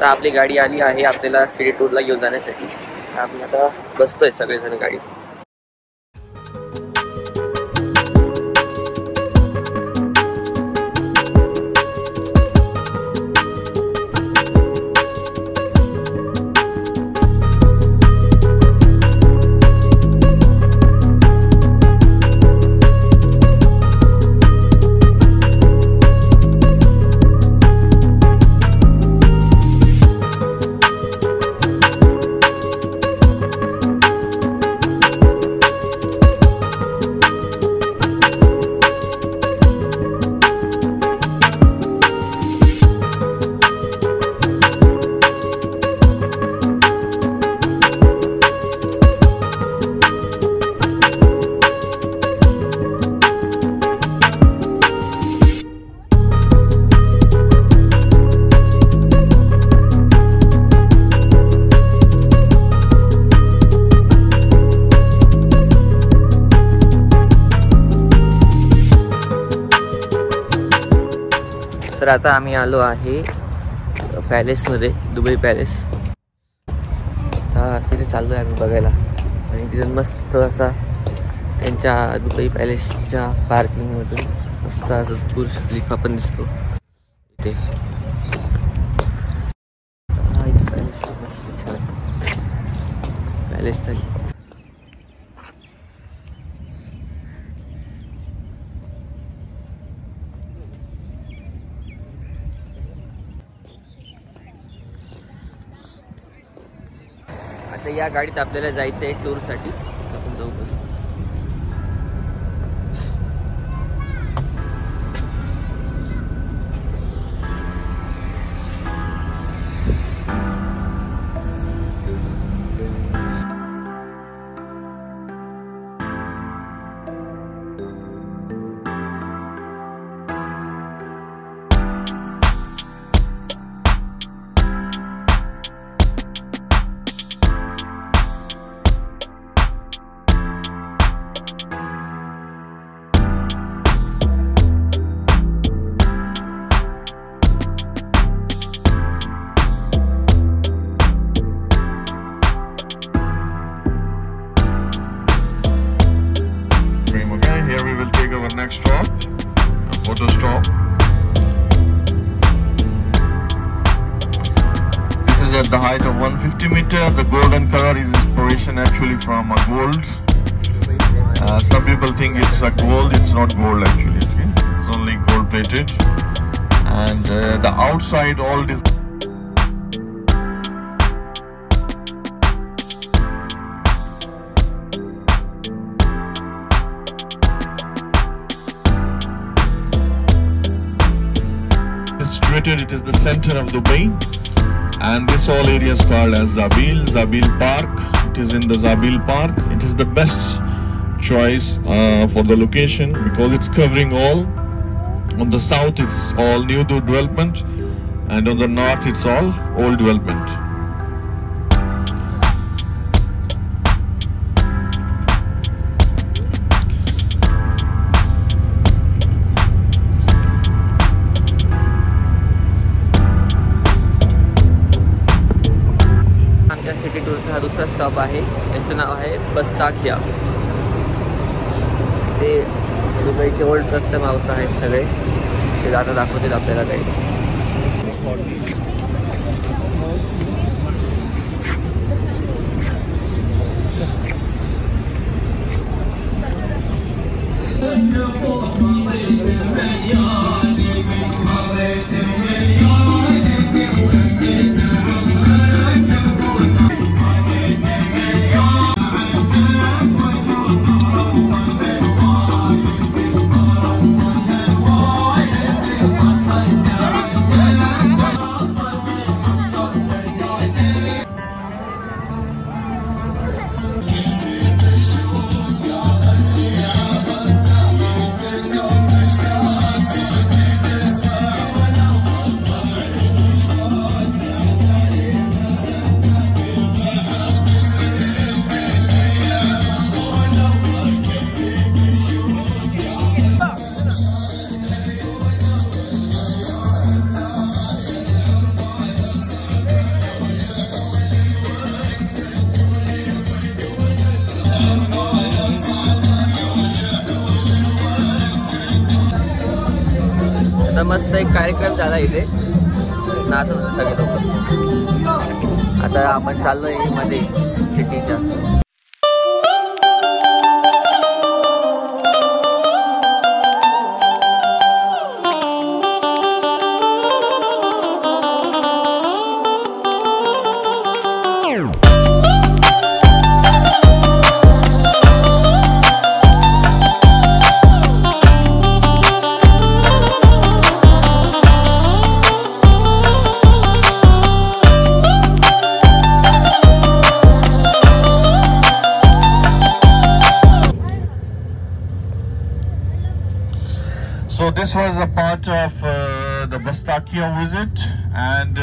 आता आपली गाडी आली आहे आपल्याला सिटी टूरला घेऊन जाण्यासाठी. आपण आता बसतोय सगळेजण गाडीत. तर आता आम्ही आलो आहे पॅलेसमध्ये, दुबई पॅलेस. आता तिथे चाललो आहे आम्ही बघायला. आणि तिथे मस्त असा त्यांच्या दुबई पॅलेसच्या पार्किंगमधून मस्त असं बुर्ज खलिफा पण दिसतो इथे. पॅलेस मस्त छान पॅलेसचा. आता या गाडीत आपल्याला जायचं आहे टूरसाठी. आपण जाऊ बस. Next stop, a photo stop. This is at the height of 150 meter. The golden color is inspiration actually from a gold. Some people think it's a gold. It's not gold actually. Okay? It's only gold plated. And the outside all this. It is the center of Dubai, and this whole area is called as Zabil Park. It is in the Zabil Park. It is the best choice for the location because it's covering all. On the south it's all new development, and on the north it's all old development. City टूरचा हा दुसरा stop आहे. याचं नाव आहे बस्ताखिया. ते दुबईचे old custom house आहेत सगळे. ते आता दाखवतील आपल्याला काही. आता मस्त एक कार्यक्रम झाला इथे, नाचत होते सगळे लोक. आता आपण चाललोय मध्ये सिटीच्या. So this was a part of the Bastakia visit, and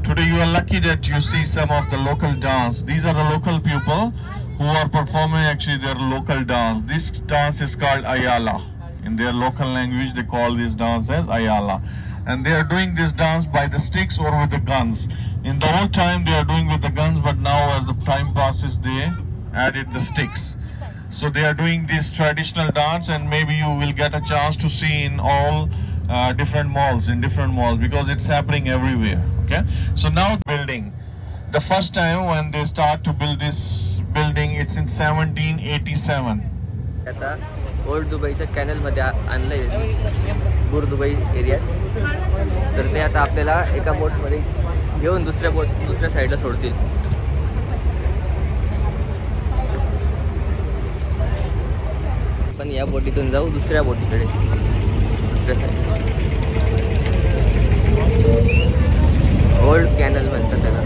today you are lucky that you see some of the local dance. These are the local people who are performing actually their local dance. This dance is called Ayala. In their local language they call this dance as Ayala, and they are doing this dance by the sticks or with the guns. In the old time they are doing with the guns, but now as the time passes they added the sticks. So they are doing this traditional dance, and maybe you will get a chance to see in all different malls, because it's happening everywhere. Okay, so now building, the first time when they start to build this building, it's in 1787. आता old दुबईच्या कॅनलमध्ये आणलंय, बुर Dubai एरियात. तर ते आता आपल्याला एका बोटमध्ये घेऊन दुसऱ्या साईडला सोडतील. आपण या बोटीतून जाऊ दुसऱ्या बोटीकडे, दुसऱ्या साईड. ओल्ड कॅनल म्हणतात त्याला.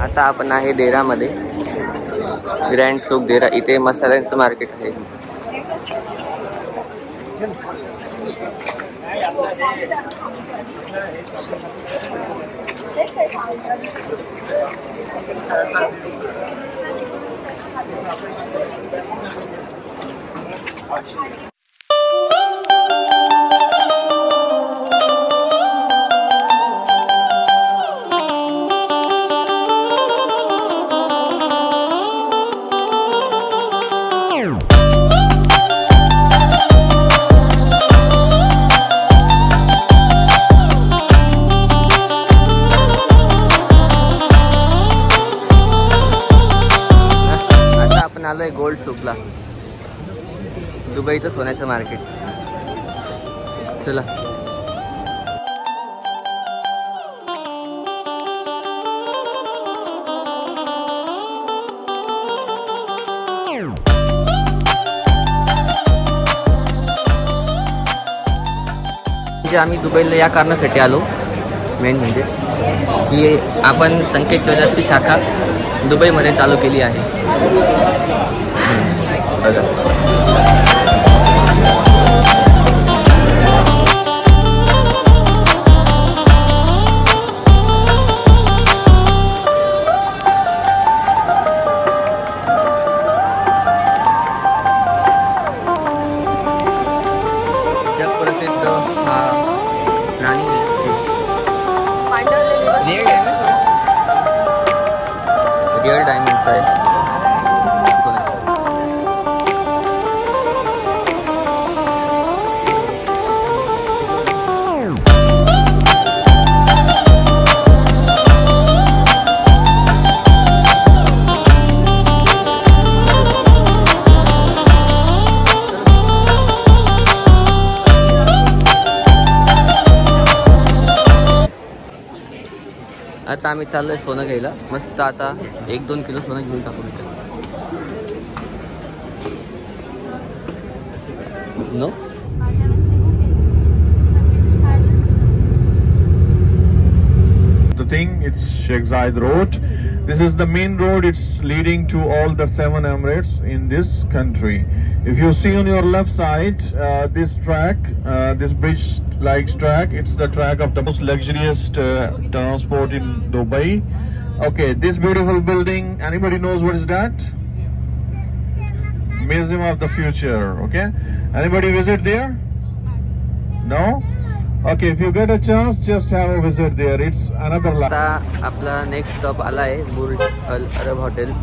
आता आपण आहे देरामध्ये, ग्रँड सूक देरा. इथे मसाल्यांचं मार्केट आहे. आलोय गोल्ड सूकला, दुबईचं सोन्याचं मार्केट. चला. आम्ही दुबईला या कारणासाठी आलो, मेन म्हणजे की आपण संकेत ज्वेलर्सची शाखा दुबईमध्ये चालू केली आहे. बघा, जगप्रसिद्ध हा राणी रेड आहे ना. रिअल डायमंडचा आहे. आता आम्ही चाललोय सोनं घ्यायला. मस्त आता 1-2 किलो सोनं घेऊन टाकू इथं. No The thing, it's Sheikh Zayed Road. This is the main road. It's leading to all the 7 emirates in this country. If you see on your left side, this track, this bridge-like track, it's the track of the most luxurious transport in Dubai. Okay, this beautiful building, anybody knows what is that? Museum of the Future. Okay, anybody visit there? No? Okay, if you get a chance, just have a visit there. It's another life. आता आपला next stop आला आहे बुर्ज अल अरब hotel.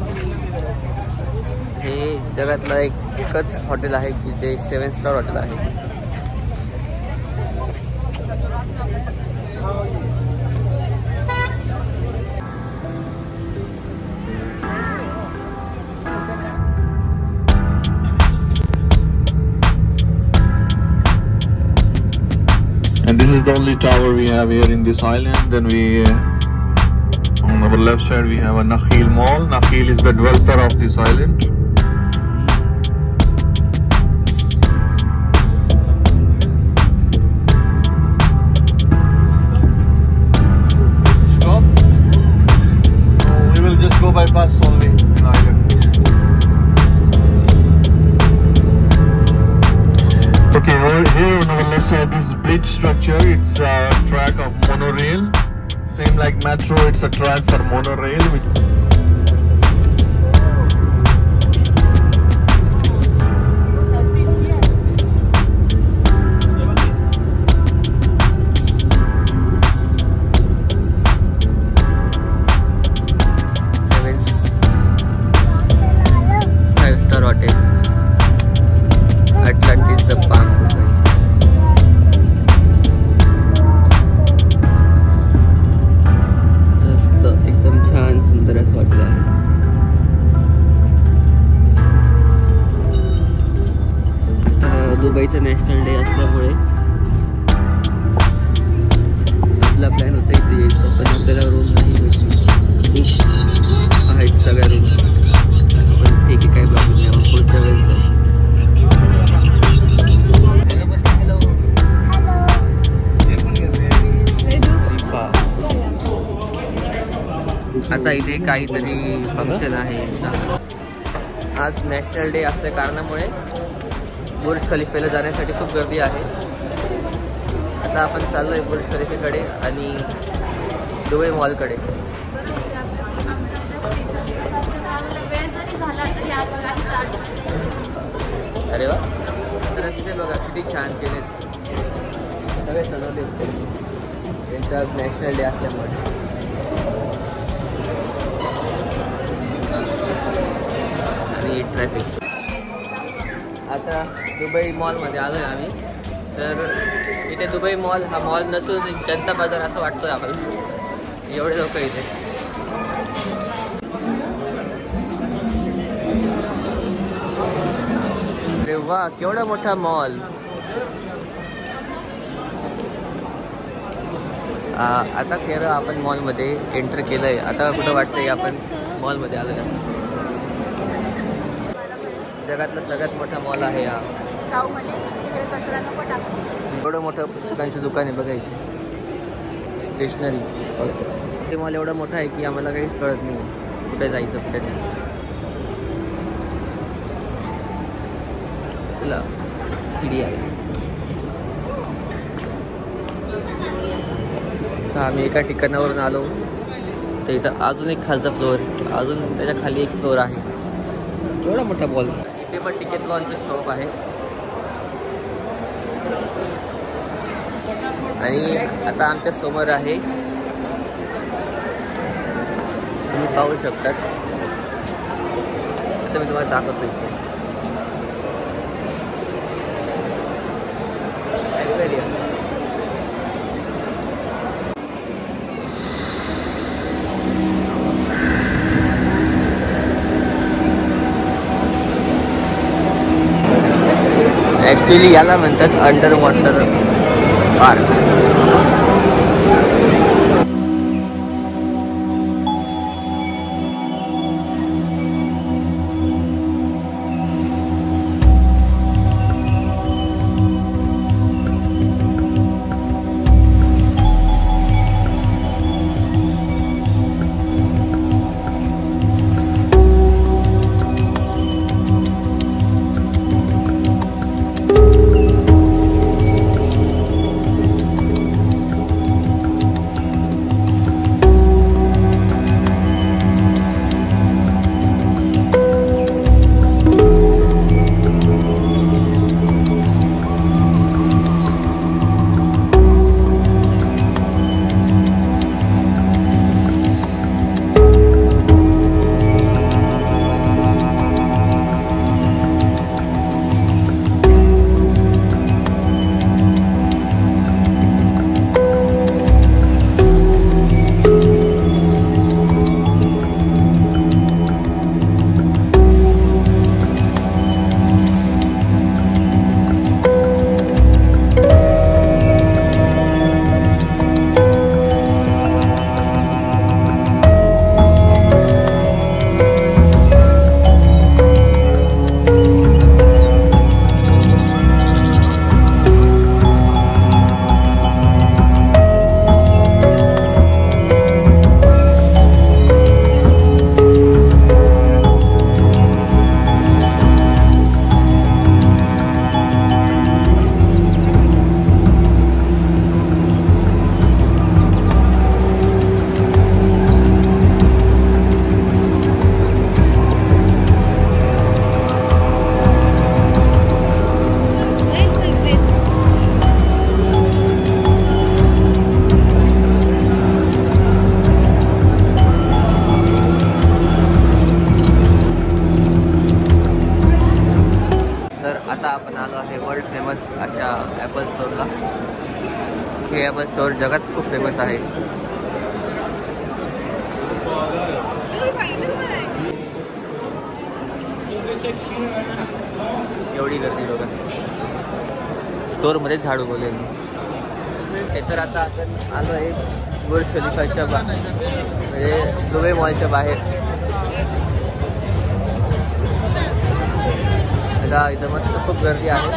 हे जगातलं एकच hotel आहे की जे 7 star hotel आहे. And this is the only tower we have here in this island. Then we, on our left side, we have a Nakheel Mall. Nakheel is the developer of this island. Stop. So we will just go by bus only in island. Okay, here on our left side, this bridge structure, it's a track of monorail. Same like metro, it's a track for monorail. दुबईचा national day असल्यामुळे आपला plan होता इथे यायचं, पण आपल्याला room नाही भेटली. खूप आहेत सगळ्या रूम्स, पण ठीक आहे, काय प्रॉब्लेम नाही. आपण पुढच्या वेळेस जाऊ. आता इथे काहीतरी फंक्शन आहे. आज नॅशनल डे असल्या कारणामुळे बुर्ज खलिफेला जाण्यासाठी खूप गर्दी आहे. आता आपण चाललो आहे बुर्ज खलिफेकडे आणि दुबई मॉलकडे. अरे वा, रस्ते बघा किती छान केलेत, सगळे सजवले यांचा आज नॅशनल डे असल्यामुळे. आणि ट्रॅफिक. आता दुबई मॉलमध्ये आलो आहे आम्ही. तर इथे दुबई मॉल हा मॉल नसून जनता बाजार असं वाटतोय आम्हाला, एवढे लोक इथे. अरे वा, केवढा मोठा मॉल. आता खरं आपण मॉलमध्ये एंटर केलं आहे. आता कुठं वाटतंय आपण मॉलमध्ये आलो आहे. जगातला सगळ्यात मोठा मॉल आहे हा. एवढं मोठं पुस्तकांचं दुकान आहे बघा इथे, स्टेशनरी. ते मॉल एवढा मोठा आहे की आम्हाला काहीच कळत नाही कुठे जायचं कुठे नाही. चला, सीडी आहे. तर आम्ही एका ठिकाणावरून आलो, तर इथं अजून एक खालचा फ्लोअर, अजून त्याच्या खाली एक फ्लोअर आहे. केवढा मोठा मॉल. इथे पण टिकेट लॉनचं शॉप आहे. आणि आता आमच्या समोर आहे, तुम्ही पाहू शकतात फक्त मी तुम्हाला दाखवतो इथे. ॲक्च्युली याला म्हणतात अंडर वॉटर पार्क. आता आपण आलो आहे वर्ल्ड फेमस अशा ॲपल स्टोअरला. हे ॲपल स्टोअर जगात खूप फेमस आहे. एवढी गर्दी बघा. स्टोअरमध्ये झाडू बोलेल. हे तर आता आपण आलो आहे बुर्ज खलिफाच्या म्हणजे दुबई मॉलच्या बाहेर. इथं मस्त खूप गर्दी आहे.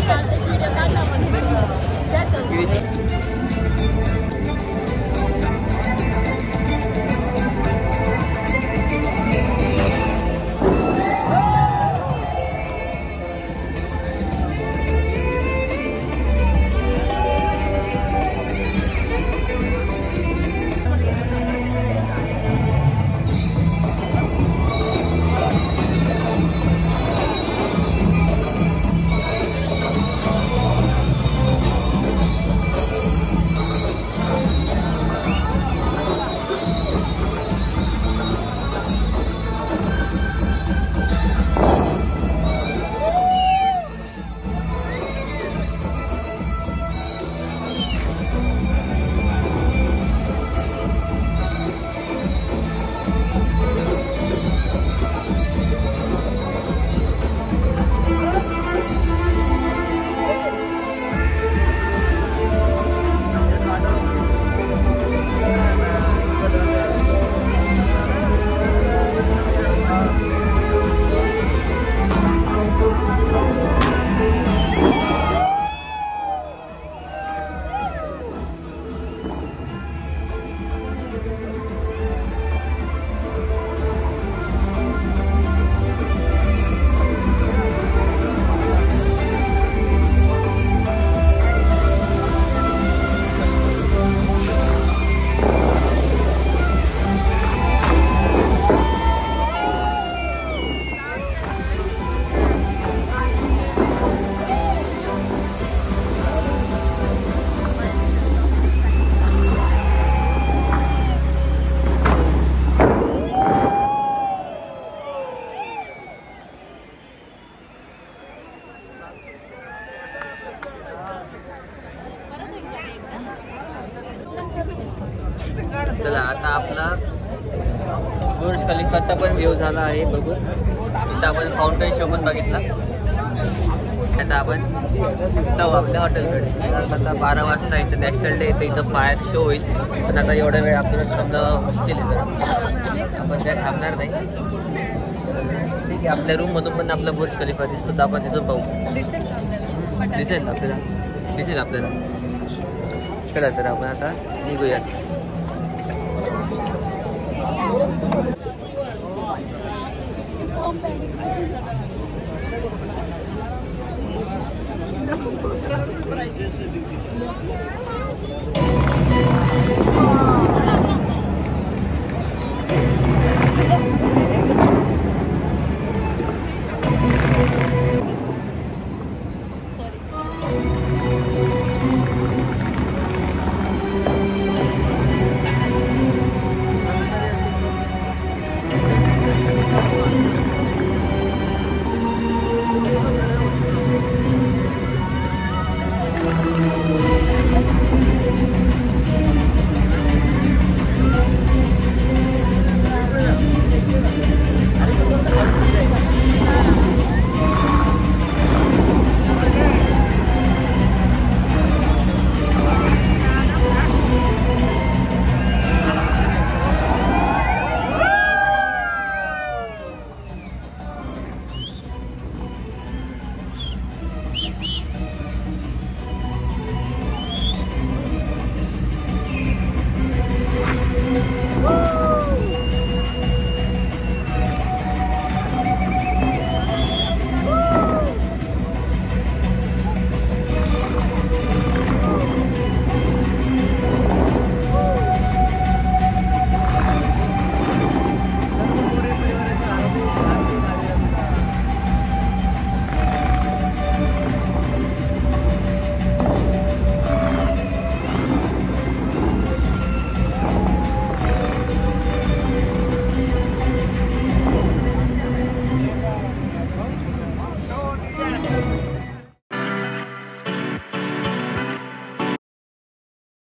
आपला बुर्ज खलिफाचा पण व्ह्यू झाला आहे बघून. इथं आपण फाउंटन शो पण बघितला. आता आपण जाऊ आपल्या हॉटेलकडे. आता 12 वाजता इथं नॅशनल डे येतं, इथं फायर शो होईल. पण आता एवढा वेळ आपल्याला थांबणं मुश्किल आहे जरा, आपण काय थांबणार नाही. ठीक आहे, आपल्या रूममधून पण आपला बुर्ज खलिफा दिसतो, तर आपण तिथून पाहू. दिसेल आपल्याला. चला तर आपण आता निघूयात.